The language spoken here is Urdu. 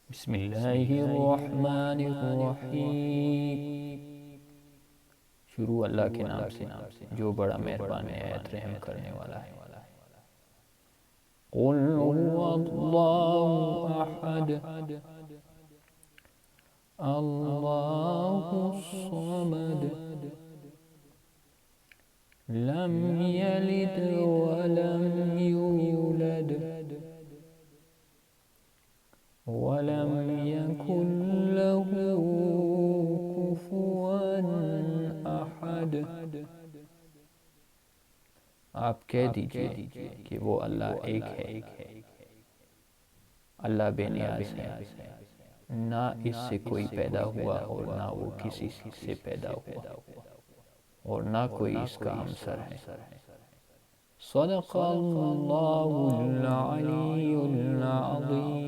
بسم اللہ الرحمن الرحیم۔ شروع اللہ کے نام سے جو بڑا مہربان نہایت رحم کرنے والا ہے۔ قل هو اللہ احد اللہ الصمد لم یلد ولم یولد ولم يكن له كفوا احد۔ آپ کہہ دیجئے کہ وہ اللہ ایک ہے، اللہ بے نیاز ہے، نہ اس سے کوئی پیدا ہوا اور نہ وہ کسی سے پیدا ہوا اور نہ کوئی اس کا ہمسر ہے۔ صدق اللہ العلی العظیم۔